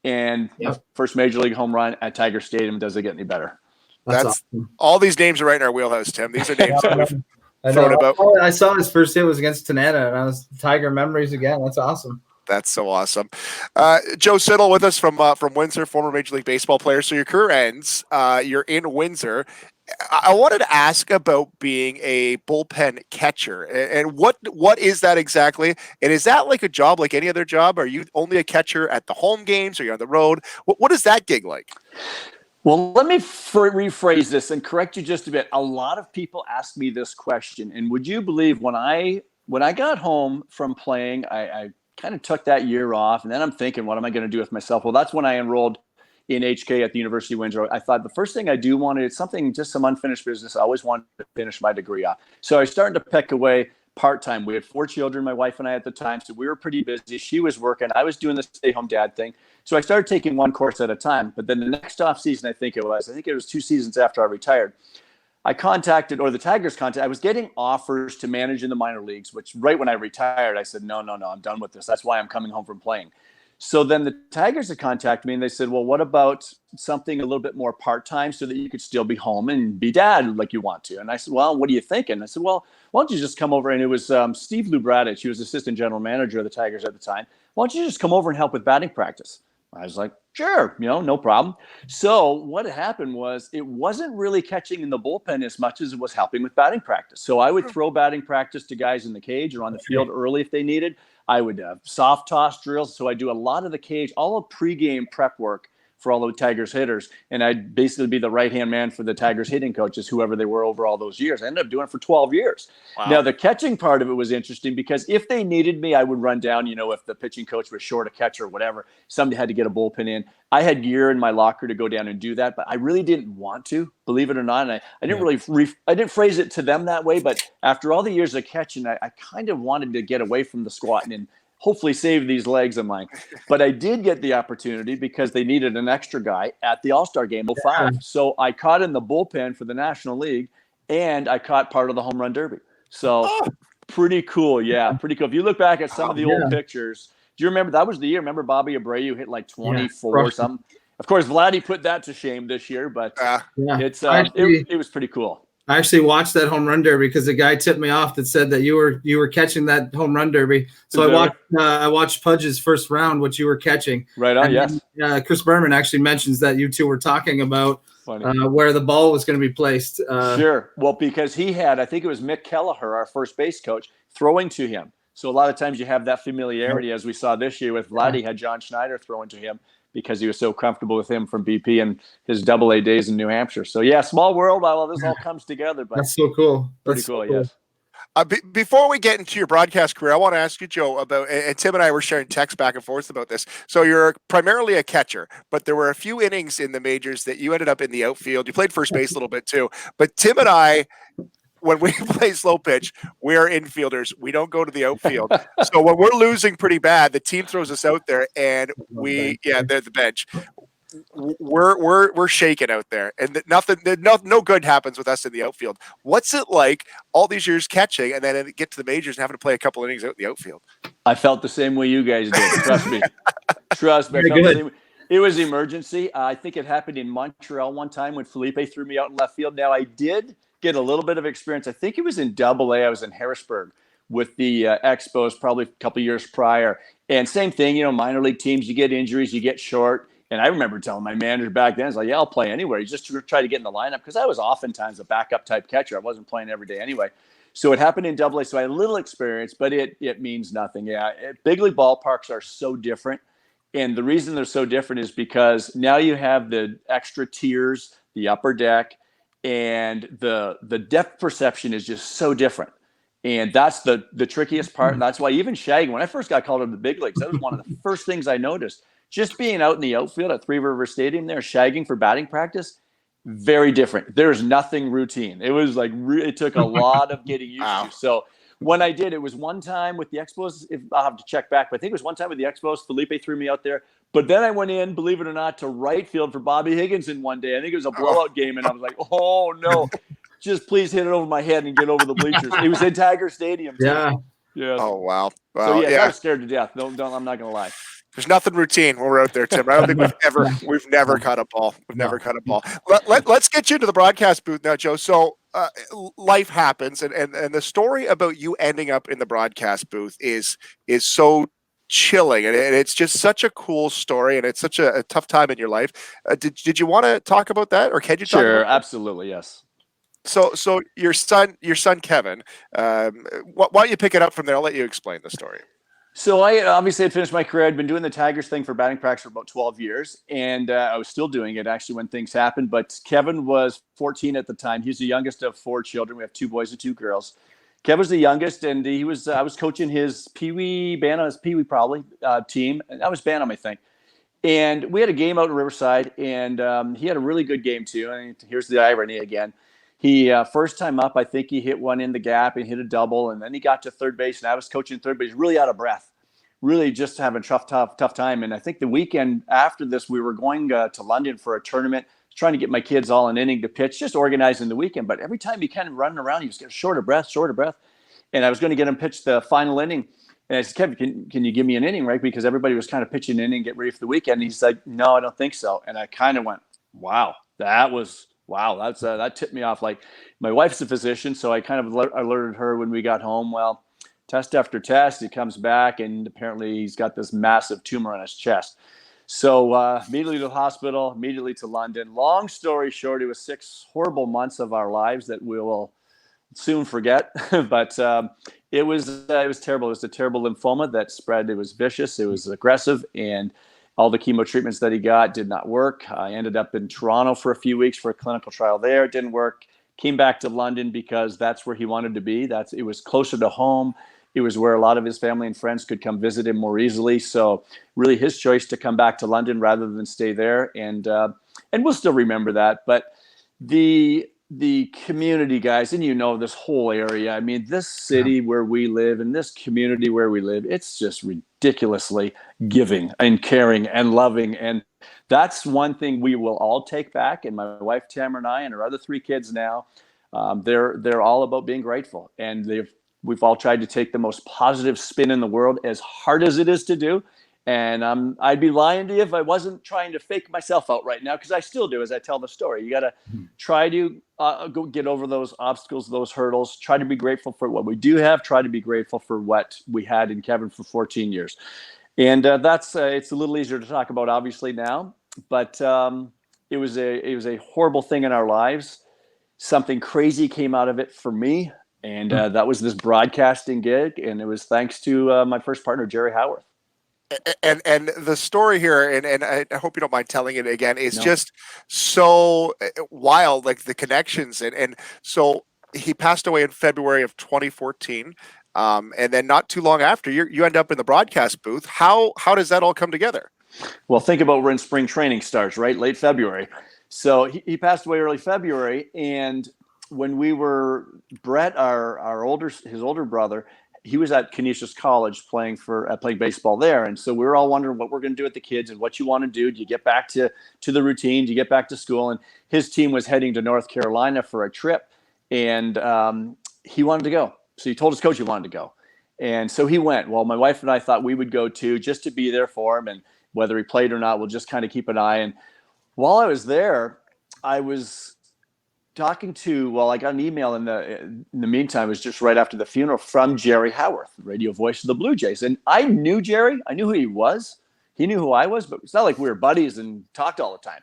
And my first major league home run at Tiger Stadium. Does it get any better? That's awesome. All these names are right in our wheelhouse, Tim. These are names that we've thrown about. I saw his first hit was against Tanana, and I was Tiger memories again. That's awesome. That's so awesome. Joe Siddall with us from Windsor, former Major League Baseball player. So your career ends. You're in Windsor. I wanted to ask about being a bullpen catcher, and what is that exactly? And is that like a job like any other job? Are you only a catcher at the home games? Are you on the road? What is that gig like? Well, let me rephrase this and correct you just a bit. A lot of people ask me this question, and would you believe when I got home from playing, I kind of took that year off, and then I'm thinking, what am I going to do with myself? Well, that's when I enrolled in HK at the University of Windsor. I thought the first thing I do wanted something, just some unfinished business. I always wanted to finish my degree off. So I started to peck away part-time. We had 4 children, my wife and I at the time, so we were pretty busy. She was working. I was doing the stay-home dad thing. So I started taking one course at a time. But then the next off season, I think it was 2 seasons after I retired, the Tigers I was getting offers to manage in the minor leagues, which right when I retired, I said, no, I'm done with this. That's why I'm coming home from playing. So then the Tigers had contacted me and they said, well, what about something a little bit more part-time so that you could still be home and be dad like you want to? And I said, well, what are you thinking? I said, well, why don't you just come over? And it was Steve Lubradich. He was assistant general manager of the Tigers at the time. Why don't you just come over and help with batting practice? I was like, sure, no problem. So what happened was it wasn't really catching in the bullpen as much as it was helping with batting practice. So I would throw batting practice to guys in the cage or on the field early if they needed. I would soft toss drills. So I do a lot of the cage, all of pregame prep work for all the Tigers hitters. And I'd basically be the right-hand man for the Tigers hitting coaches, whoever they were over all those years. I ended up doing it for 12 years. Wow. Now, the catching part of it was interesting because if they needed me, I would run down, if the pitching coach was short a catcher or whatever, somebody had to get a bullpen in. I had gear in my locker to go down and do that, but I really didn't want to, believe it or not. And I didn't I didn't phrase it to them that way, but after all the years of catching, I kind of wanted to get away from the squatting and hopefully save these legs of mine. But I did get the opportunity because they needed an extra guy at the All-Star Game 05. So I caught in the bullpen for the National League, and I caught part of the Home Run Derby. So pretty cool. Yeah, pretty cool. If you look back at some of the old pictures, do you remember that was the year? Remember Bobby Abreu hit like 24 or something? Of course, Vladdy put that to shame this year, but it was pretty cool. I actually watched that Home Run Derby because the guy tipped me off that said that you were catching that Home Run Derby. So I watched Pudge's first round, which you were catching. Right on, yes. Chris Berman actually mentions that you two were talking about where the ball was going to be placed. Sure. Well, because he had, I think it was Mick Kelleher, our first base coach, throwing to him. So a lot of times you have that familiarity, as we saw this year with Vladdy, had John Schneider throwing to him because he was so comfortable with him from BP and his AA days in New Hampshire. So yeah, small world while this all comes together. But that's so cool. Pretty That's cool, so cool. yes. Before we get into your broadcast career, I want to ask you, Joe, about, and Tim and I were sharing texts back and forth about this. So you're primarily a catcher, but there were a few innings in the majors that you ended up in the outfield. You played first base a little bit too. But Tim and I, when we play slow pitch, we're infielders. We don't go to the outfield. So when we're losing pretty bad, the team throws us out there, and they're the bench. We're shaking out there, and no good happens with us in the outfield. What's it like all these years catching, and then get to the majors and having to play a couple innings out in the outfield? I felt the same way you guys did. Trust me. Trust me. I felt the same way. It was emergency. I think it happened in Montreal one time when Felipe threw me out in left field. Now, I did get a little bit of experience. I think it was in AA. I was in Harrisburg with the Expos probably a couple years prior. And same thing, minor league teams, you get injuries, you get short. And I remember telling my manager back then, I was like, yeah, I'll play anywhere. You just try to get in the lineup, because I was oftentimes a backup type catcher. I wasn't playing every day anyway. So it happened in AA. So I had a little experience, but it means nothing. Yeah, big league ballparks are so different. And the reason they're so different is because now you have the extra tiers, the upper deck, and the depth perception is just so different. And that's the trickiest part. And that's why even shagging, when I first got called up to the big leagues, that was one of the first things I noticed. Just being out in the outfield at Three River Stadium there, shagging for batting practice, very different. There's nothing routine. It was like, it took a lot of getting used to. So when I did, it was one time with the Expos. I'll have to check back, but I think it was one time with the Expos. Felipe threw me out there. But then I went in, believe it or not, to right field for Bobby Higginson one day. I think it was a blowout game, and I was like, oh, no. Just please hit it over my head and get over the bleachers. It was in Tiger Stadium, too. Yeah. Oh, wow. Well, so, I was scared to death. I'm not going to lie. There's nothing routine when we're out there, Tim. I don't think we've never caught a ball. Never caught a ball. Let's get you into the broadcast booth now, Joe. So life happens, and the story about you ending up in the broadcast booth is so chilling, and it's just such a cool story, and it's such a tough time in your life. Did you want to talk about that, or can you talk about that? Absolutely, yes. So your son Kevin, why don't you pick it up from there? I'll let you explain the story. So I obviously had finished my career. I'd been doing the Tigers thing for batting practice for about 12 years, and I was still doing it actually when things happened. But Kevin was 14 at the time. He's the youngest of 4 children. We have 2 boys and 2 girls. Kevin was the youngest, and I was coaching his Pee-wee probably team. And that was Bantam, I think. And we had a game out in Riverside, and he had a really good game too. And here's the irony again. He first time up, I think he hit one in the gap and hit a double, and then he got to third base, and I was coaching third base, really out of breath, really just having tough time. And I think the weekend after this, we were going to London for a tournament, trying to get my kids all an inning to pitch, just organizing the weekend. But every time he kind of running around, he was getting short of breath. And I was going to get him pitch the final inning. And I said, Kevin, can you give me an inning, right? Because everybody was kind of pitching an inning, get ready for the weekend. And he's like, no, I don't think so. And I kind of went, wow, that tipped me off. Like, my wife's a physician, so I kind of alerted her when we got home. Well, test after test, he comes back, and apparently he's got this massive tumor on his chest. So immediately to the hospital, immediately to London. Long story short, it was 6 horrible months of our lives that we will soon forget. But it was terrible. It was a terrible lymphoma that spread. It was vicious. It was aggressive, and all the chemo treatments that he got did not work. I ended up in Toronto for a few weeks for a clinical trial there. It didn't work. Came back to London because that's where he wanted to be. It was closer to home. It was where a lot of his family and friends could come visit him more easily. So really his choice to come back to London rather than stay there. And we'll still remember that. But the community, guys, and this whole area, I mean, this city where we live and this community where we live, it's just ridiculously giving and caring and loving. And that's one thing we will all take back. And my wife, Tamara, and I, and our other 3 kids now, they're all about being grateful. And we've all tried to take the most positive spin in the world, as hard as it is to do. And I'd be lying to you if I wasn't trying to fake myself out right now, because I still do as I tell the story. You got to try to go get over those obstacles, those hurdles, try to be grateful for what we do have, try to be grateful for what we had in Kevin for 14 years. And that's it's a little easier to talk about, obviously, now. But it was a horrible thing in our lives. Something crazy came out of it for me. And that was this broadcasting gig, and it was thanks to my first partner, Jerry Howarth. And the story here, and I hope you don't mind telling it again, is No. just so wild, like the connections. And so he passed away in February of 2014. And then not too long after, you end up in the broadcast booth. How does that all come together? Well, think about when spring training starts, right? Late February. So he passed away early February, and when we were Brett, his older brother, he was at Canisius College playing baseball there, and so we were all wondering what we're going to do with the kids and what you want to do. Do you get back to the routine? Do you get back to school? And his team was heading to North Carolina for a trip, and he wanted to go. So he told his coach he wanted to go, and so he went. Well, my wife and I thought we would go too, just to be there for him, and whether he played or not, we'll just kind of keep an eye. And while I was there, I was talking to, I got an email in the meantime, it was just right after the funeral, from Jerry Howarth, radio voice of the Blue Jays. And I knew Jerry. I knew who he was. He knew who I was, but it's not like we were buddies and talked all the time.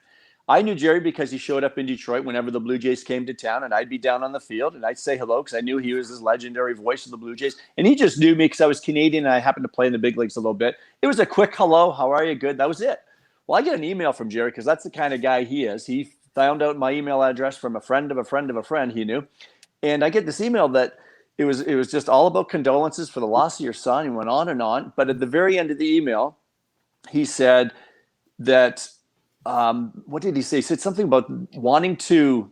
I knew Jerry because he showed up in Detroit whenever the Blue Jays came to town, and I'd be down on the field and I'd say hello because I knew he was this legendary voice of the Blue Jays. And he just knew me because I was Canadian and I happened to play in the big leagues a little bit. It was a quick hello, how are you? Good. That was it. Well, I get an email from Jerry because that's the kind of guy he is. He found out my email address from a friend of a friend of a friend he knew. And I get this email that it was just all about condolences for the loss of your son. He went on and on. But at the very end of the email, he said that, what did he say? He said something about wanting to,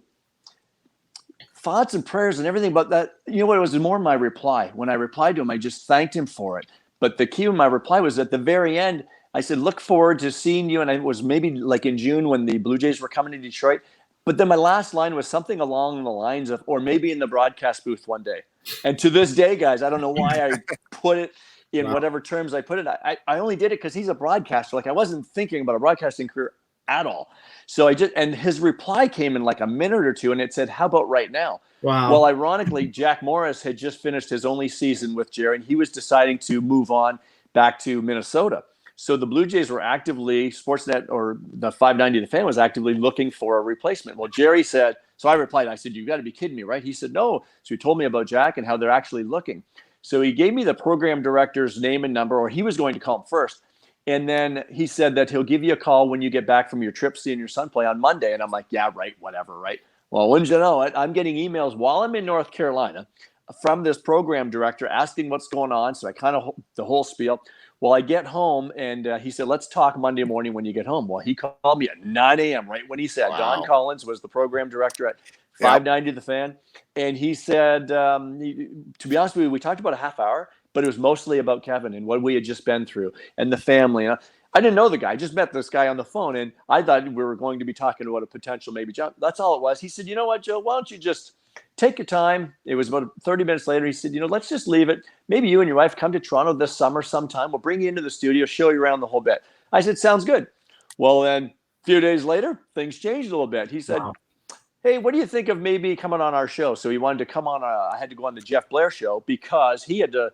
thoughts and prayers and everything about that. You know what? It was more my reply. When I replied to him, I just thanked him for it. But the key of my reply was at the very end, I said, look forward to seeing you. And it was maybe like in June when the Blue Jays were coming to Detroit. But then my last line was something along the lines of, or maybe in the broadcast booth one day. And to this day, guys, I don't know why I put it in whatever terms I put it. I only did it because he's a broadcaster. Like I wasn't thinking about a broadcasting career at all. So and his reply came in like a minute or two and it said, how about right now? Wow. Well, ironically, Jack Morris had just finished his only season with Jerry and he was deciding to move on back to Minnesota. So the Blue Jays were actively, Sportsnet or the 590 The Fan was actively looking for a replacement. Well, Jerry said, so I replied, I said, you got to be kidding me, right? He said, no. So he told me about Jack and how they're actually looking. So he gave me the program director's name and number, or he was going to call him first. And then he said that he'll give you a call when you get back from your trip seeing your son play on Monday. And I'm like, yeah, right, whatever, right? Well, wouldn't you know it, I'm getting emails while I'm in North Carolina from this program director asking what's going on. So I kind of, the whole spiel. Well, I get home and he said, let's talk Monday morning when you get home. Well, he called me at 9 a.m. right when he said. Wow. Don Collins was the program director at 590 The Fan. And he said, to be honest with you, we talked about a half hour, but it was mostly about Kevin and what we had just been through and the family. And I didn't know the guy. I just met this guy on the phone, and I thought we were going to be talking about a potential maybe job. That's all it was. He said, you know what, Joe, why don't you just take your time. It was about 30 minutes later. He said, let's just leave it. Maybe you and your wife come to Toronto this summer sometime. We'll bring you into the studio, show you around the whole bit. I said, sounds good. Well, then a few days later, things changed a little bit. He said, hey, what do you think of maybe coming on our show? So he wanted to come on. I had to go on the Jeff Blair show because he had to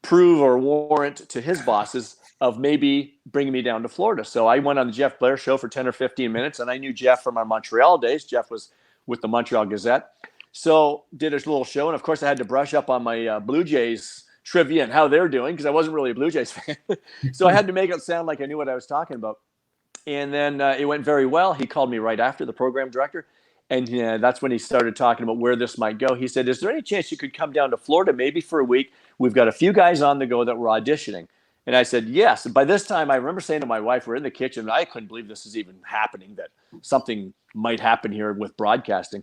prove or warrant to his bosses of maybe bringing me down to Florida. So I went on the Jeff Blair show for 10 or 15 minutes, and I knew Jeff from our Montreal days. Jeff was with the Montreal Gazette. So did a little show, and of course I had to brush up on my Blue Jays trivia and how they're doing because I wasn't really a Blue Jays fan. So I had to make it sound like I knew what I was talking about. And then it went very well. He called me right after, the program director, and that's when he started talking about where this might go. He said, is there any chance you could come down to Florida maybe for a week? We've got a few guys on the go that we're auditioning. And I said, yes. And by this time, I remember saying to my wife, we're in the kitchen, and I couldn't believe this is even happening, that something might happen here with broadcasting.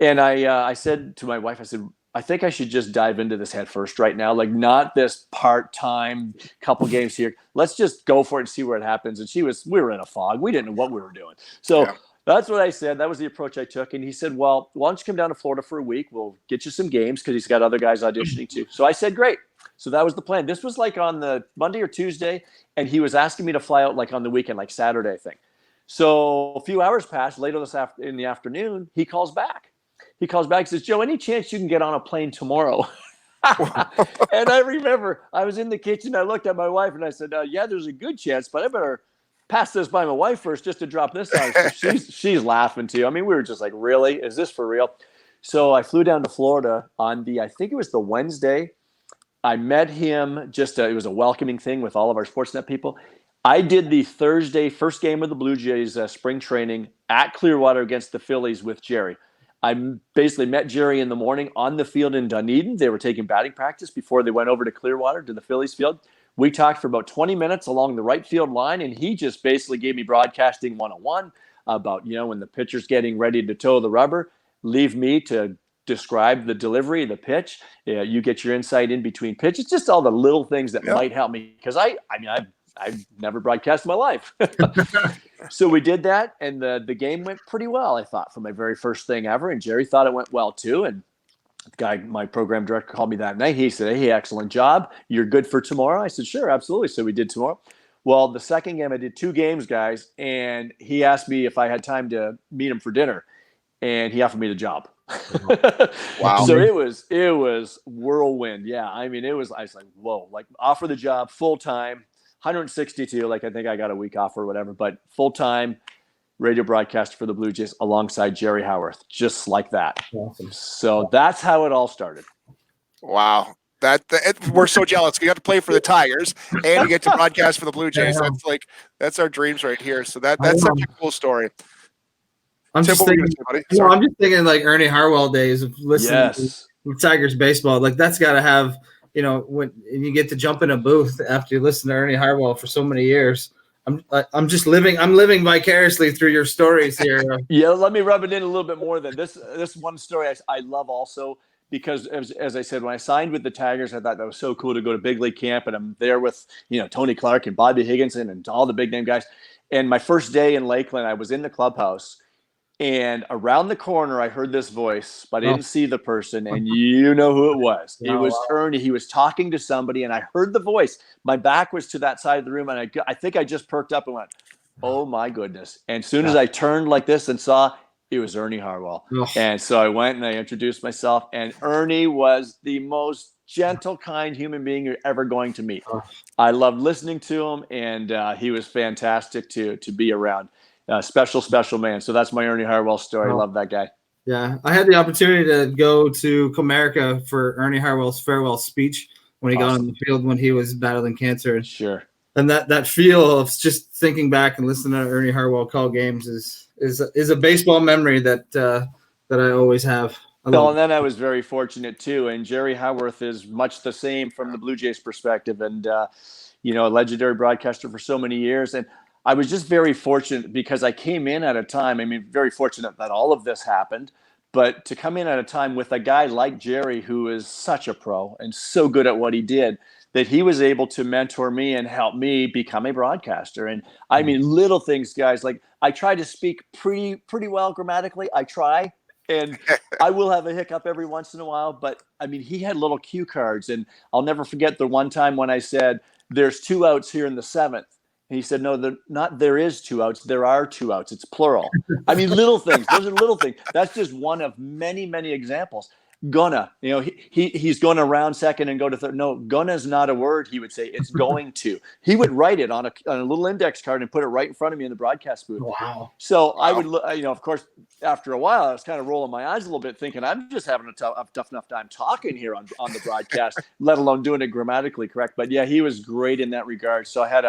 And I said to my wife, I said, I think I should just dive into this head first right now, like not this part-time couple games here. Let's just go for it and see where it happens. And we were in a fog. We didn't know what we were doing. So that's what I said. That was the approach I took. And he said, well, why don't you come down to Florida for a week? We'll get you some games because he's got other guys auditioning too. So I said, great. So that was the plan. This was like on the Monday or Tuesday, and he was asking me to fly out like on the weekend, like Saturday, I think. So a few hours passed. Later in the afternoon, he calls back. He says, Joe, any chance you can get on a plane tomorrow? And I remember I was in the kitchen. I looked at my wife and I said, yeah, there's a good chance, but I better pass this by my wife first just to drop this on. So she's laughing too. I mean, we were just like, really? Is this for real? So I flew down to Florida on I think it was the Wednesday. I met him it was a welcoming thing with all of our Sportsnet people. I did the Thursday first game of the Blue Jays spring training at Clearwater against the Phillies with Jerry. I basically met Jerry in the morning on the field in Dunedin. They were taking batting practice before they went over to Clearwater to the Phillies field. We talked for about 20 minutes along the right field line, and he just basically gave me broadcasting 101 about, when the pitcher's getting ready to toe the rubber, leave me to describe the delivery, the pitch. You get your insight in between pitches, just all the little things that might help me, because I've never broadcast in my life. So we did that, and the game went pretty well, I thought, for my very first thing ever. And Jerry thought it went well too. And the guy, my program director, called me that night. He said, "Hey, excellent job. You're good for tomorrow?" I said, "Sure, absolutely." So we did tomorrow. Well, the second game, I did 2 games, guys, and he asked me if I had time to meet him for dinner, and he offered me the job. Wow. So it was whirlwind. Yeah. I mean, I was like, whoa, like offer the job full time, 162. Like I think I got a week off or whatever, but full time radio broadcaster for the Blue Jays alongside Jerry Howarth, just like that. Awesome. So that's how it all started. Wow. We're so jealous. We got to play for the Tigers and we get to broadcast for the Blue Jays. That's our dreams right here. So that's such a cool story. I'm Tim, just thinking like Ernie Harwell days of listening to Tigers baseball. Like that's got to have, when you get to jump in a booth after you listen to Ernie Harwell for so many years. I'm just living vicariously through your stories here. Yeah, let me rub it in a little bit more than this. This one story I love also because as I said, when I signed with the Tigers, I thought that was so cool to go to big league camp, and I'm there with Tony Clark and Bobby Higginson and all the big name guys. And my first day in Lakeland, I was in the clubhouse. And around the corner, I heard this voice, but I didn't see the person. And you know who it was. It was Ernie. He was talking to somebody, and I heard the voice. My back was to that side of the room, and I think I just perked up and went, "Oh, my goodness." And as soon as I turned like this and saw, it was Ernie Harwell. And so I went and I introduced myself. And Ernie was the most gentle, kind human being you're ever going to meet. I loved listening to him, and he was fantastic to be around. Special man. So that's my Ernie Harwell story. Love that guy. Yeah. I had the opportunity to go to Comerica for Ernie Harwell's farewell speech when he got on the field when he was battling cancer. Sure. And that feel of just thinking back and listening to Ernie Harwell call games is a baseball memory that I always have. And then I was very fortunate too. And Jerry Howarth is much the same from the Blue Jays perspective, and a legendary broadcaster for so many years. And I was just very fortunate because I came in at a time, very fortunate that all of this happened, but to come in at a time with a guy like Jerry, who is such a pro and so good at what he did, that he was able to mentor me and help me become a broadcaster. And little things, guys, like I try to speak pretty well grammatically. I try, and I will have a hiccup every once in a while, but he had little cue cards, and I'll never forget the one time when I said, "There's 2 outs here in the 7th." And he said, "No, there is 2 outs. There are 2 outs. It's plural." Little things. Those are little things. That's just one of many, many examples. Gonna, he's going to round second and go to third. No, gonna is not a word. He would say it's going to. He would write it on a little index card and put it right in front of me in the broadcast booth. Wow. So I would, of course, after a while, I was kind of rolling my eyes a little bit, thinking I'm just having a tough enough time talking here on the broadcast, let alone doing it grammatically correct. But yeah, he was great in that regard. So I had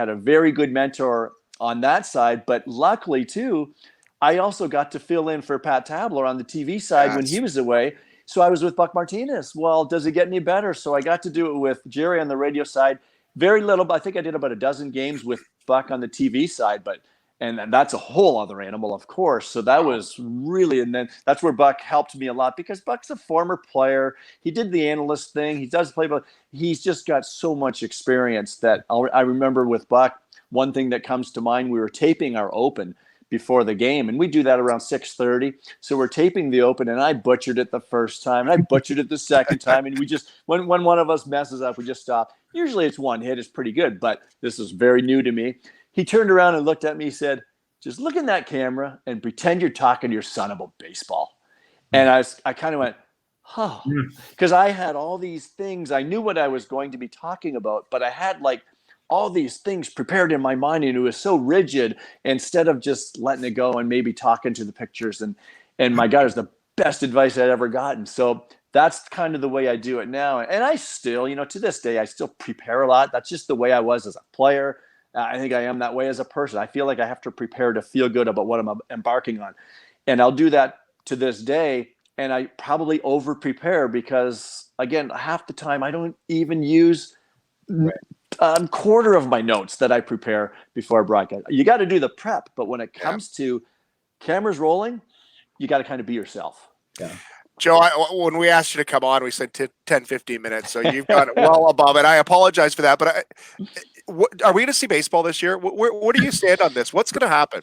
a very good mentor on that side, but luckily too, I also got to fill in for Pat Tabler on the TV side when he was away. So I was with Buck Martinez. Well, does it get any better? So I got to do it with Jerry on the radio side. Very little, but I think I did about a dozen games with Buck on the TV side, and that's a whole other animal, of course. So that was really, and then that's where Buck helped me a lot because Buck's a former player. He did the analyst thing. He does play, but he's just got so much experience that I remember with Buck, one thing that comes to mind, we were taping our open before the game, and we do that around 6:30. So we're taping the open, and I butchered it the first time, and I butchered it the second time, and we just, when one of us messes up, we just stop. Usually it's one hit, it's pretty good, but this is very new to me. He turned around and looked at me, said, "Just look in that camera and pretend you're talking to your son about baseball." And I kind of went, "Oh," because I had all these things. I knew what I was going to be talking about, but I had like all these things prepared in my mind, and it was so rigid instead of just letting it go and maybe talking to the pictures. And my God, it was the best advice I'd ever gotten. So that's kind of the way I do it now. And I still, to this day, I still prepare a lot. That's just the way I was as a player. I think I am that way as a person. I feel like I have to prepare to feel good about what I'm embarking on. And I'll do that to this day. And I probably over prepare because, again, half the time I don't even use a quarter of my notes that I prepare before I broadcast. You got to do the prep. But when it comes to cameras rolling, you got to kind of be yourself. Yeah. Joe, when we asked you to come on, we said 10, 15 minutes. So you've gone well above it. I apologize for that. But are we going to see baseball this year? Where do you stand on this? What's going to happen?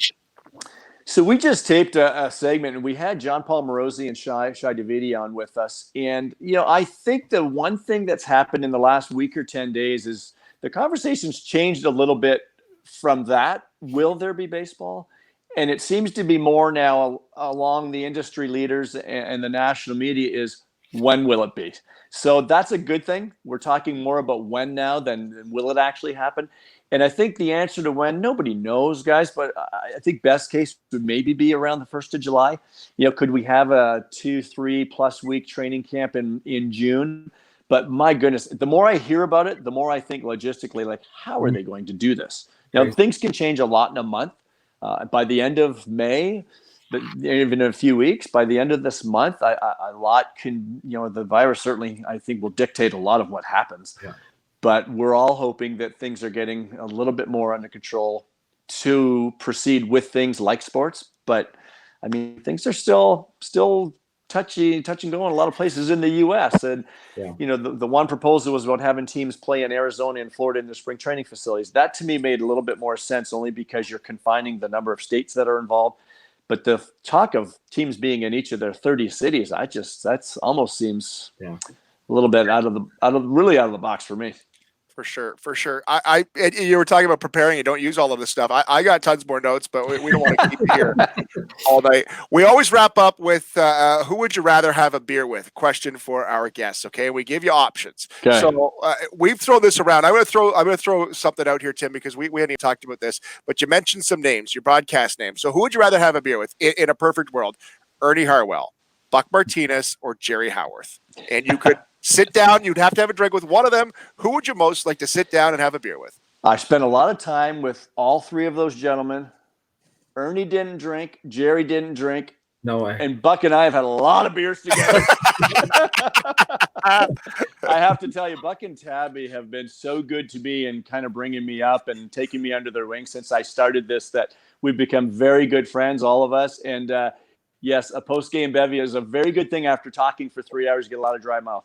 So we just taped a segment, and we had John Paul Morosi and Shai Davidi on with us. And, I think the one thing that's happened in the last week or 10 days is the conversation's changed a little bit from that. Will there be baseball? And it seems to be more now along the industry leaders and the national media is, when will it be? So that's a good thing. We're talking more about when now than will it actually happen. And I think the answer to when, nobody knows, guys, but I think best case would maybe be around the 1st of July. Could we have a 2-3+ week training camp in June? But my goodness, the more I hear about it, the more I think logistically, like, how are they going to do this? Things can change a lot in a month. By the end of May, even in a few weeks, by the end of this month, a lot can, the virus certainly, I think, will dictate a lot of what happens. Yeah. But we're all hoping that things are getting a little bit more under control to proceed with things like sports. But, I mean, things are still touch and go in a lot of places in the U.S. And, the one proposal was about having teams play in Arizona and Florida in the spring training facilities. That, to me, made a little bit more sense only because you're confining the number of states that are involved. But the talk of teams being in each of their 30 cities, that's almost seems a little bit out of the box for me. For sure. You were talking about preparing. You don't use all of this stuff. I got tons more notes, but we don't want to keep it here all night. We always wrap up with who would you rather have a beer with? Question for our guests. Okay, we give you options. Okay. So we've thrown this around. I'm going to throw something out here, Tim, because we hadn't even talked about this. But you mentioned some names, your broadcast names. So who would you rather have a beer with in a perfect world? Ernie Harwell, Buck Martinez, or Jerry Howarth? And you could sit down. You'd have to have a drink with one of them. Who would you most like to sit down and have a beer with? I spent a lot of time with all three of those gentlemen. Ernie didn't drink. Jerry didn't drink. No way. And Buck and I have had a lot of beers together. I have to tell you, Buck and Tabby have been so good to me and kind of bringing me up and taking me under their wing since I started this, that we've become very good friends, all of us. And yes, a post-game bevy is a very good thing after talking for 3 hours. You get a lot of dry mouth.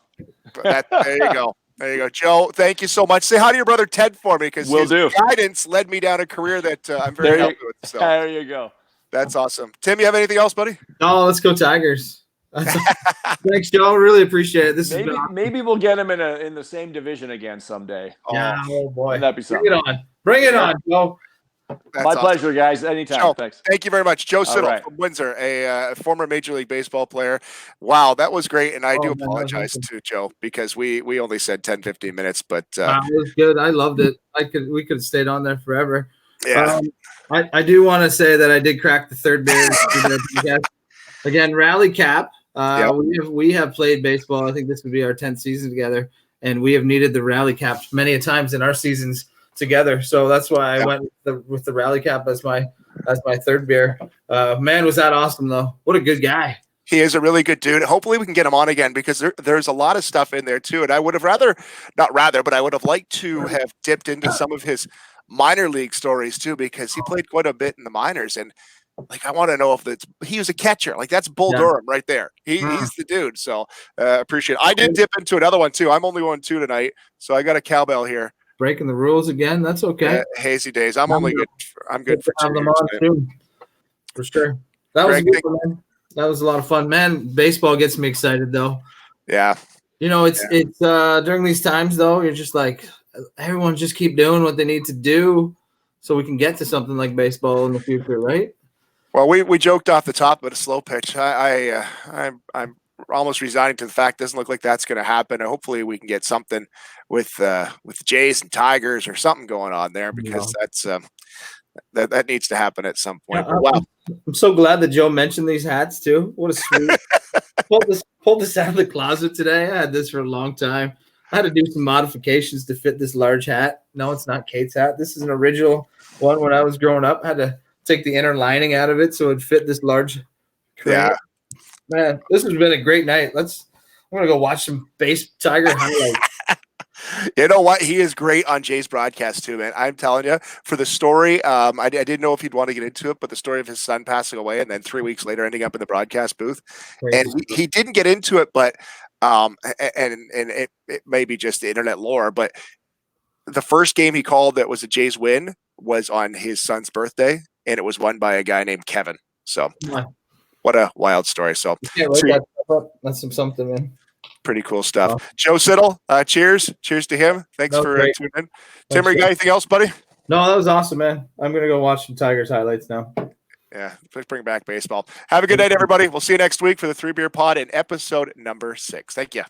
There you go. There you go. Joe, thank you so much. Say hi to your brother Ted for me, because his guidance led me down a career that I'm very happy with. So. There you go. That's awesome. Tim, you have anything else, buddy? No, let's go Tigers. Thanks, Joe. Really appreciate it. Maybe we'll get him in the same division again someday. Yeah, oh boy. That'd be something. Bring it on, Joe. My pleasure, guys. Anytime. Joe, thanks. Thank you very much. Joe Siddall from Windsor, a former Major League Baseball player. Wow, that was great. And I do apologize to Joe because we only said 10, 15 minutes, but it was good. I loved it. We could have stayed on there forever. Yeah. I do want to say that I did crack the third beer. Again, Rally Cap. We have played baseball. I think this would be our 10th season together, and we have needed the Rally Caps many a times in our seasons together. So that's why I went with the Rally Cap as my third beer. Man, was that awesome though. What a good guy. He is a really good dude. Hopefully we can get him on again, because there's a lot of stuff in there too. And I would have but I would have liked to have dipped into some of his minor league stories too, because he played quite a bit in the minors. And I want to know if he was a catcher. That's Bull Durham right there. He's the dude. So appreciate it. I did dip into another one too. I'm only going 2 tonight. So I got a cowbell here. Breaking the rules again. That's okay. Hazy days. I'm good for 2 them on too. For sure. That was good, man. That was a lot of fun, man. Baseball gets me excited though. Yeah. It's during these times though, you're just like, everyone just keep doing what they need to do so we can get to something like baseball in the future, right? Well, we joked off the top about a slow pitch. I'm almost resigning to the fact it doesn't look like that's going to happen. And hopefully we can get something with Jays and Tigers or something going on there, because that needs to happen at some point. I'm so glad that Joe mentioned these hats too. What a sweet. pulled this out of the closet today. I had this for a long time. I had to do some modifications to fit this large hat. No, it's not Kate's hat. This is an original one when I was growing up. I had to take the inner lining out of it so it fit this large crane. Yeah. Man, this has been a great night. I'm gonna go watch some base Tiger highlights. You know what? He is great on Jay's broadcast too, man. I'm telling you, for the story, I didn't know if he'd want to get into it, but the story of his son passing away and then 3 weeks later ending up in the broadcast booth, and he didn't get into it, but and it may be just the internet lore, but the first game he called that was a Jays win was on his son's birthday, and it was won by a guy named Kevin. So, what a wild story! So, that's something, man. Pretty cool stuff. Joe Siddall, cheers to him. Thanks for tuning in. Tim, you got anything else, buddy? No, that was awesome, man. I'm gonna go watch some Tigers highlights now. Yeah, let's bring back baseball. Have a good night, everybody. We'll see you next week for the 3BeerPod in episode number 6. Thank you.